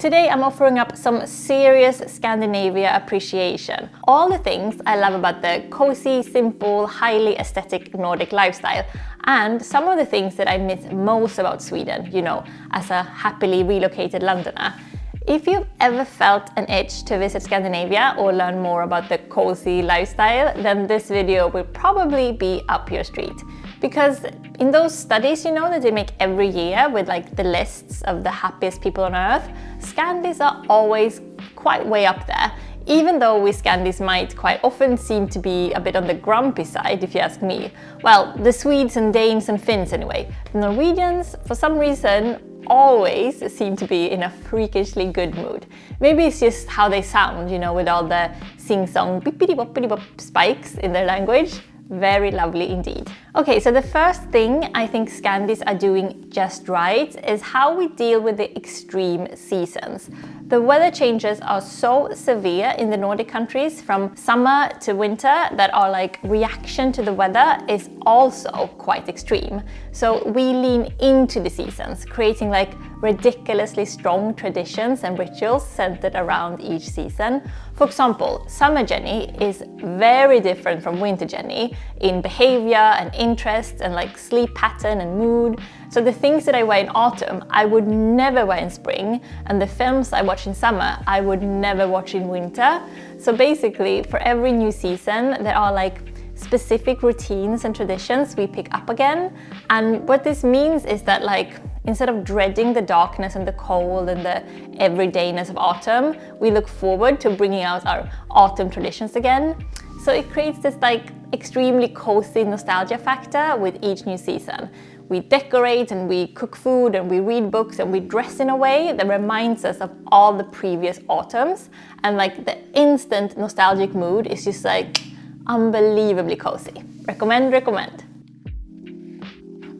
Today I'm offering up some serious Scandinavia appreciation. All the things I love about the cozy, simple, highly aesthetic Nordic lifestyle, and some of the things that I miss most about Sweden, you know, as a happily relocated Londoner. If you've ever felt an itch to visit Scandinavia or learn more about the cozy lifestyle, then this video will probably be up your street. Because in those studies, you know, that they make every year with like the lists of the happiest people on earth, Scandis are always quite way up there. Even though we Scandis might quite often seem to be a bit on the grumpy side, if you ask me. Well, the Swedes and Danes and Finns anyway. The Norwegians, for some reason, always seem to be in a freakishly good mood. Maybe it's just how they sound, you know, with all the sing-song bippity-boppity-bop spikes in their language. Very lovely indeed. Okay, so the first thing I think Scandis are doing just right is how we deal with the extreme seasons. The weather changes are so severe in the Nordic countries, from summer to winter, that our like reaction to the weather is also quite extreme. So we lean into the seasons, creating like ridiculously strong traditions and rituals centered around each season. For example, summer Jenny is very different from winter Jenny in behavior and interests and like sleep pattern and mood. So the things that I wear in autumn, I would never wear in spring, and the films I watch in summer, I would never watch in winter. So basically, for every new season, there are like specific routines and traditions we pick up again. And what this means is that like, instead of dreading the darkness and the cold and the everydayness of autumn, we look forward to bringing out our autumn traditions again. So it creates this like extremely cozy nostalgia factor with each new season. We decorate and we cook food and we read books and we dress in a way that reminds us of all the previous autumns. And like the instant nostalgic mood is just like unbelievably cozy. Recommend.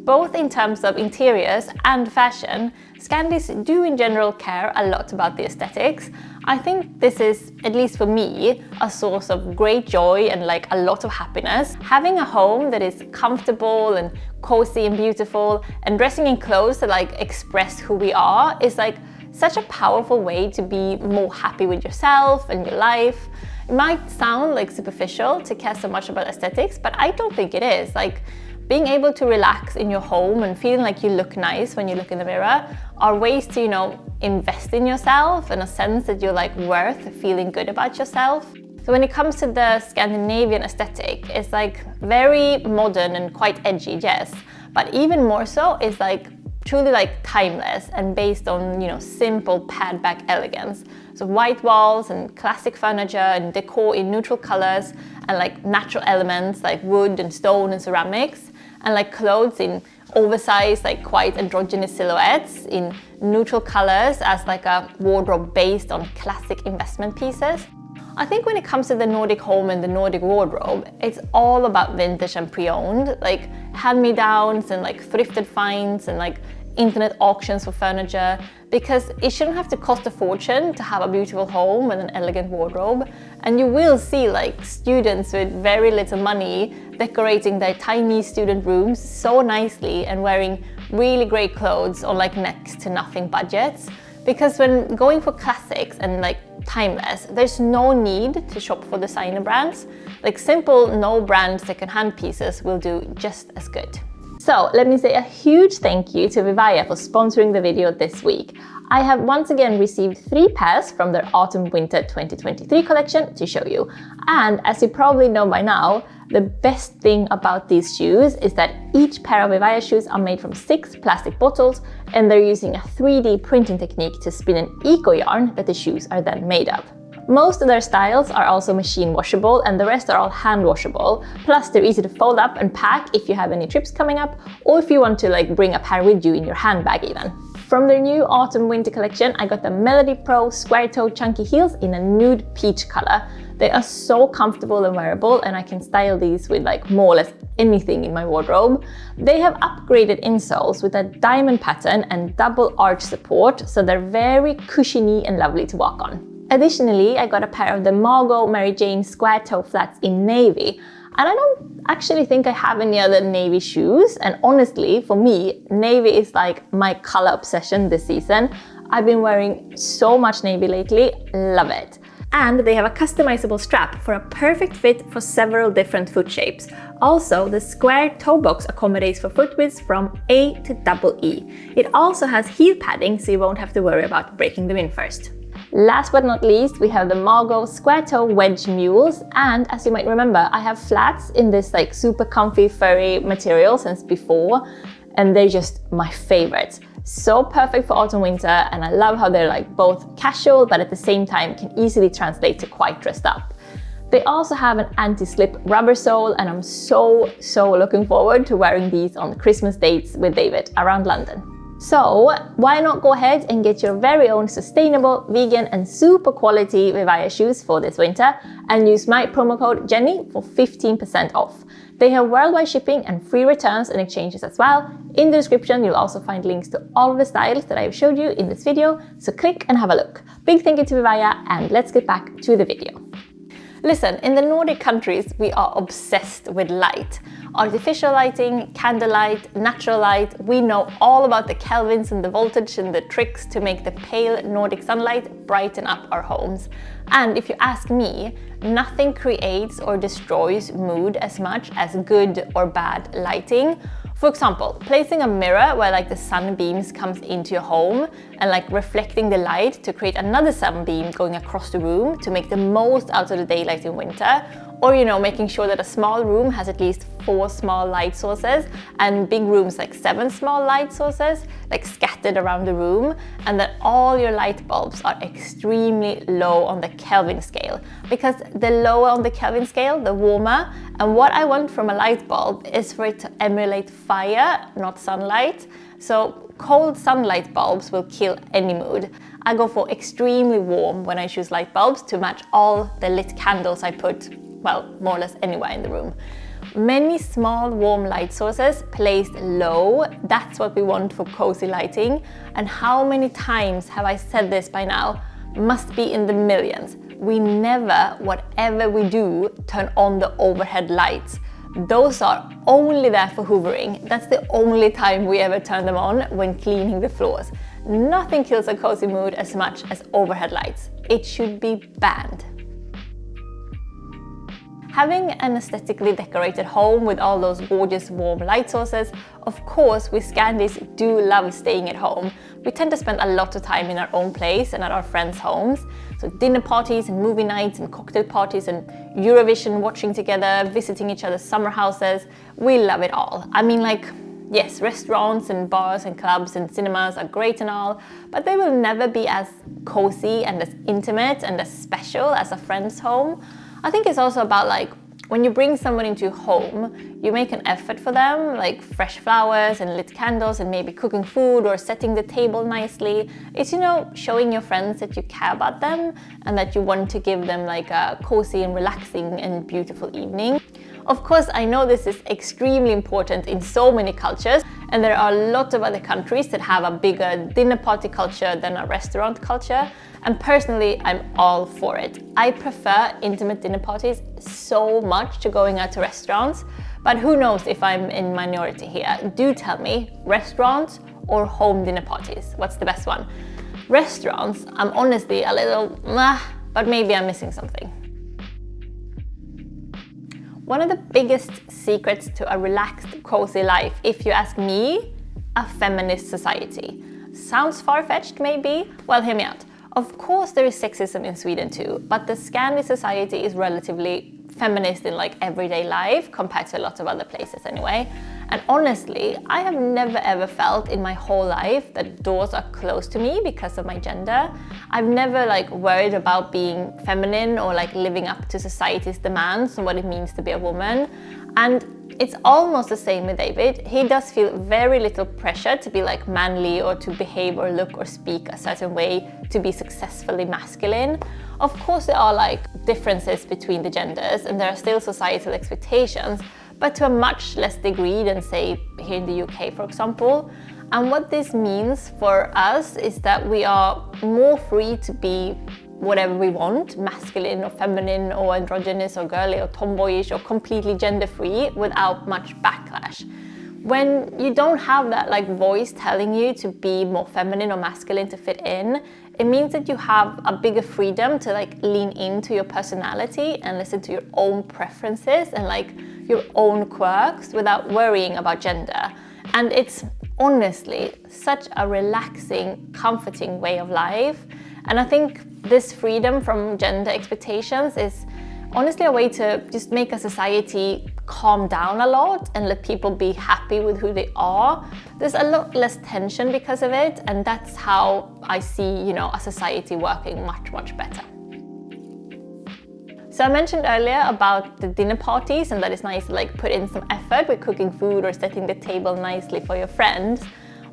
Both in terms of interiors and fashion, Scandis do in general care a lot about the aesthetics. I think this is, at least for me, a source of great joy and like a lot of happiness. Having a home that is comfortable and cozy and beautiful, and dressing in clothes that like express who we are is like such a powerful way to be more happy with yourself and your life. It might sound like superficial to care so much about aesthetics, but I don't think it is. Like, being able to relax in your home and feeling like you look nice when you look in the mirror are ways to, you know, invest in yourself in a sense that you're like worth feeling good about yourself. So when it comes to the Scandinavian aesthetic, it's like very modern and quite edgy, yes, but even more so it's like truly like timeless and based on, you know, simple pared back elegance. So white walls and classic furniture and decor in neutral colors and like natural elements like wood and stone and ceramics, and like clothes in oversized, like quite androgynous silhouettes in neutral colors as like a wardrobe based on classic investment pieces. I think when it comes to the Nordic home and the Nordic wardrobe, it's all about vintage and pre-owned, like hand-me-downs and like thrifted finds and like internet auctions for furniture, because it shouldn't have to cost a fortune to have a beautiful home and an elegant wardrobe. And you will see like students with very little money decorating their tiny student rooms so nicely and wearing really great clothes on like next to nothing budgets. Because when going for classics and like timeless, there's no need to shop for designer brands. Like simple no brand secondhand pieces will do just as good. So let me say a huge thank you to Vivaya for sponsoring the video this week. I have once again received 3 pairs from their Autumn-Winter 2023 collection to show you. And as you probably know by now, the best thing about these shoes is that each pair of Vivaya shoes are made from 6 plastic bottles, and they're using a 3D printing technique to spin an eco yarn that the shoes are then made of. Most of their styles are also machine washable, and the rest are all hand washable. Plus they're easy to fold up and pack if you have any trips coming up, or if you want to like bring a pair with you in your handbag even. From their new autumn-winter collection, I got the Melody Pro square-toe chunky heels in a nude peach color. They are so comfortable and wearable, and I can style these with like more or less anything in my wardrobe. They have upgraded insoles with a diamond pattern and double arch support, so they're very cushiony and lovely to walk on. Additionally, I got a pair of the Margot Mary Jane square toe flats in navy. And I don't actually think I have any other navy shoes. And honestly, for me, navy is like my color obsession this season. I've been wearing so much navy lately, love it. And they have a customizable strap for a perfect fit for several different foot shapes. Also, the square toe box accommodates for foot widths from A to double E. It also has heel padding, so you won't have to worry about breaking them in first. Last but not least, we have the Margot square toe wedge mules, and as you might remember, I have flats in this like super comfy furry material since before, and they're just my favorites. So perfect for autumn winter, and I love how they're like both casual but at the same time can easily translate to quite dressed up. They also have an anti-slip rubber sole, and I'm so looking forward to wearing these on Christmas dates with David around London. So why not go ahead and get your very own sustainable, vegan and super quality Vivaya shoes for this winter and use my promo code Jenny for 15% off. They have worldwide shipping and free returns and exchanges as well. In the description, you'll also find links to all of the styles that I've showed you in this video, so click and have a look. Big thank you to Vivaya, and let's get back to the video. Listen, in the Nordic countries, we are obsessed with light. Artificial lighting, candlelight, natural light. We know all about the kelvins and the voltage and the tricks to make the pale Nordic sunlight brighten up our homes. And if you ask me, nothing creates or destroys mood as much as good or bad lighting. For example, placing a mirror where like the sunbeams comes into your home and like reflecting the light to create another sunbeam going across the room to make the most out of the daylight in winter. Or, you know, making sure that a small room has at least 4 small light sources and big rooms like 7 small light sources, like scattered around the room, and that all your light bulbs are extremely low on the Kelvin scale. Because the lower on the Kelvin scale, the warmer. And what I want from a light bulb is for it to emulate fire, not sunlight. So cold sunlight bulbs will kill any mood. I go for extremely warm when I choose light bulbs to match all the lit candles I put, well, more or less anywhere in the room. Many small warm light sources placed low, that's what we want for cozy lighting. And how many times have I said this by now? Must be in the millions. We never, whatever we do, turn on the overhead lights. Those are only there for hoovering. That's the only time we ever turn them on, when cleaning the floors. Nothing kills a cozy mood as much as overhead lights. It should be banned. Having an aesthetically decorated home with all those gorgeous warm light sources, of course we Scandis do love staying at home. We tend to spend a lot of time in our own place and at our friends' homes. So dinner parties and movie nights and cocktail parties and Eurovision watching together, visiting each other's summer houses. We love it all. I mean, like, yes, restaurants and bars and clubs and cinemas are great and all, but they will never be as cozy and as intimate and as special as a friend's home. I think it's also about like, when you bring someone into your home, you make an effort for them, like fresh flowers and lit candles and maybe cooking food or setting the table nicely. It's, you know, showing your friends that you care about them and that you want to give them like a cozy and relaxing and beautiful evening. Of course, I know this is extremely important in so many cultures, and there are a lot of other countries that have a bigger dinner party culture than a restaurant culture. And personally, I'm all for it. I prefer intimate dinner parties so much to going out to restaurants, but who knows if I'm in minority here. Do tell me, restaurants or home dinner parties? What's the best one? Restaurants, I'm honestly a little but maybe I'm missing something. One of the biggest secrets to a relaxed, cozy life, if you ask me, a feminist society. Sounds far-fetched maybe? Well, hear me out. Of course there is sexism in Sweden too, but the Scandis society is relatively feminist in like everyday life compared to a lot of other places anyway. And honestly, I have never ever felt in my whole life that doors are closed to me because of my gender. I've never like worried about being feminine or like living up to society's demands on what it means to be a woman. And it's almost the same with David. He does feel very little pressure to be like manly or to behave or look or speak a certain way to be successfully masculine. Of course there are like differences between the genders and there are still societal expectations, but to a much less degree than say here in the UK, for example. And what this means for us is that we are more free to be whatever we want, masculine or feminine or androgynous or girly or tomboyish or completely gender free without much backlash. When you don't have that like voice telling you to be more feminine or masculine to fit in, it means that you have a bigger freedom to like lean into your personality and listen to your own preferences and like your own quirks without worrying about gender. And it's honestly such a relaxing, comforting way of life. And I think this freedom from gender expectations is honestly a way to just make a society calm down a lot and let people be happy with who they are. There's a lot less tension because of it, and that's how I see, a society working much, much better. So I mentioned earlier about the dinner parties and that it's nice to like put in some effort with cooking food or setting the table nicely for your friends.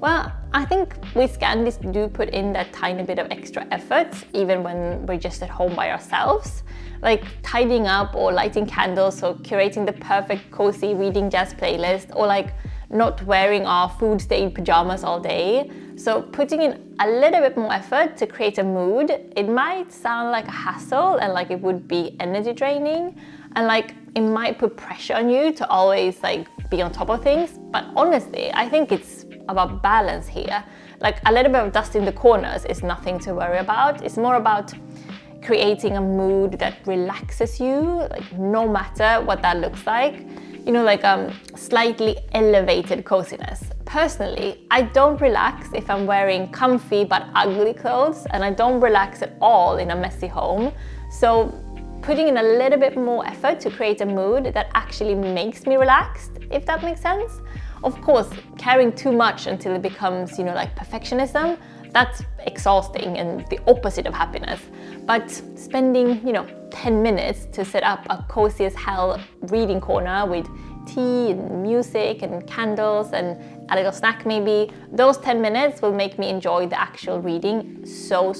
Well, I think we Scandis do put in that tiny bit of extra effort even when we're just at home by ourselves. Like tidying up or lighting candles or curating the perfect cozy reading jazz playlist, or like not wearing our food-stained pajamas all day. So putting in a little bit more effort to create a mood, it might sound like a hassle and like it would be energy draining, and like it might put pressure on you to always like be on top of things. But honestly, I think it's about balance here. Like a little bit of dust in the corners is nothing to worry about. It's more about creating a mood that relaxes you, like no matter what that looks like. Like slightly elevated coziness. Personally, I don't relax if I'm wearing comfy but ugly clothes, and I don't relax at all in a messy home. So putting in a little bit more effort to create a mood that actually makes me relaxed, if that makes sense. Of course, caring too much until it becomes, like perfectionism, that's exhausting and the opposite of happiness. But spending, 10 minutes to set up a cozy as hell reading corner with tea and music and candles and a little snack maybe, those 10 minutes will make me enjoy the actual reading so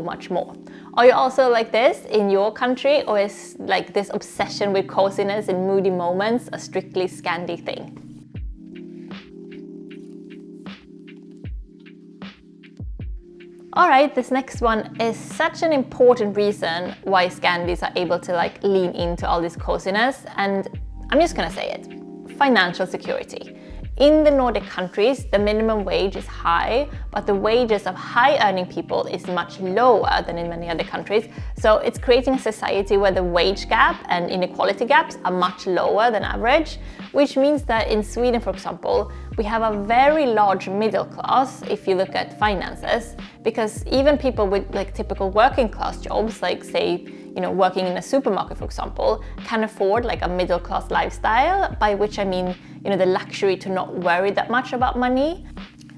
much more. Are you also like this in your country, or is like this obsession with coziness and moody moments a strictly Scandi thing? Alright, this next one is such an important reason why Scandis are able to like lean into all this coziness, and I'm just gonna say it. Financial security. In the Nordic countries, the minimum wage is high, but the wages of high-earning people is much lower than in many other countries. So it's creating a society where the wage gap and inequality gaps are much lower than average, which means that in Sweden, for example, we have a very large middle class if you look at finances, because even people with like typical working class jobs, like say, working in a supermarket, for example, can afford like a middle class lifestyle, by which I mean, the luxury to not worry that much about money.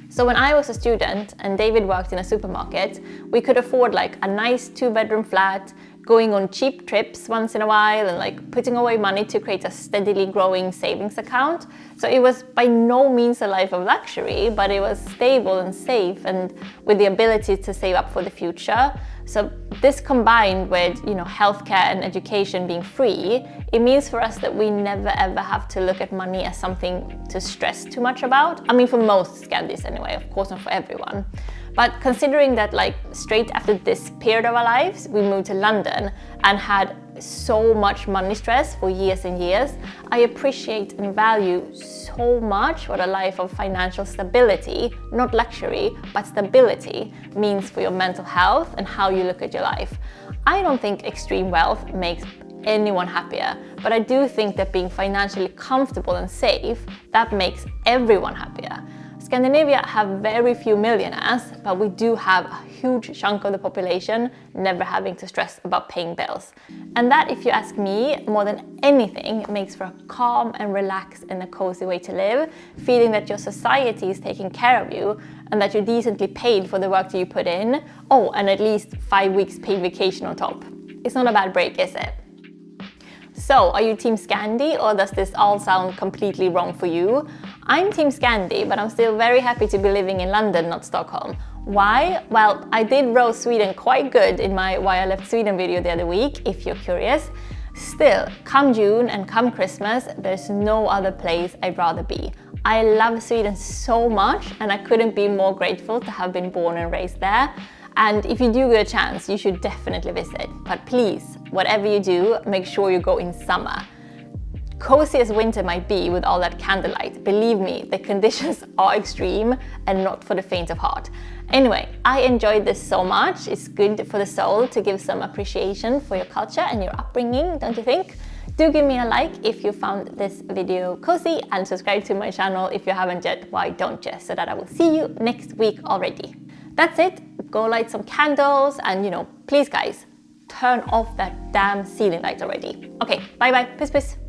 So when I was a student and David worked in a supermarket, we could afford like a nice 2-bedroom flat, going on cheap trips once in a while, and like putting away money to create a steadily growing savings account. So it was by no means a life of luxury, but it was stable and safe and with the ability to save up for the future. So this combined with, healthcare and education being free, it means for us that we never ever have to look at money as something to stress too much about. I mean, for most Scandis anyway, of course not for everyone. But considering that like straight after this period of our lives, we moved to London and had so much money stress for years and years, I appreciate and value so much what a life of financial stability, not luxury, but stability, means for your mental health and how you look at your life. I don't think extreme wealth makes anyone happier, but I do think that being financially comfortable and safe, that makes everyone happier. Scandinavia have very few millionaires, but we do have a huge chunk of the population never having to stress about paying bills. And that, if you ask me, more than anything, makes for a calm and relaxed and a cozy way to live, feeling that your society is taking care of you and that you're decently paid for the work that you put in. Oh, and at least 5 weeks paid vacation on top. It's not a bad break, is it? So, are you Team Scandi, or does this all sound completely wrong for you? I'm Team Scandi, but I'm still very happy to be living in London, not Stockholm. Why? Well, I did roast Sweden quite good in my Why I Left Sweden video the other week, if you're curious. Still, come June and come Christmas, there's no other place I'd rather be. I love Sweden so much, and I couldn't be more grateful to have been born and raised there. And if you do get a chance, you should definitely visit. But please, whatever you do, make sure you go in summer. Cozy as winter might be with all that candlelight, believe me, the conditions are extreme and not for the faint of heart. Anyway, I enjoyed this so much. It's good for the soul to give some appreciation for your culture and your upbringing, don't you think? Do give me a like if you found this video cozy, and subscribe to my channel if you haven't yet. Why don't you? So that I will see you next week already. That's it. Go light some candles and, you know, please guys, turn off that damn ceiling light already. Okay, bye bye. Peace, peace.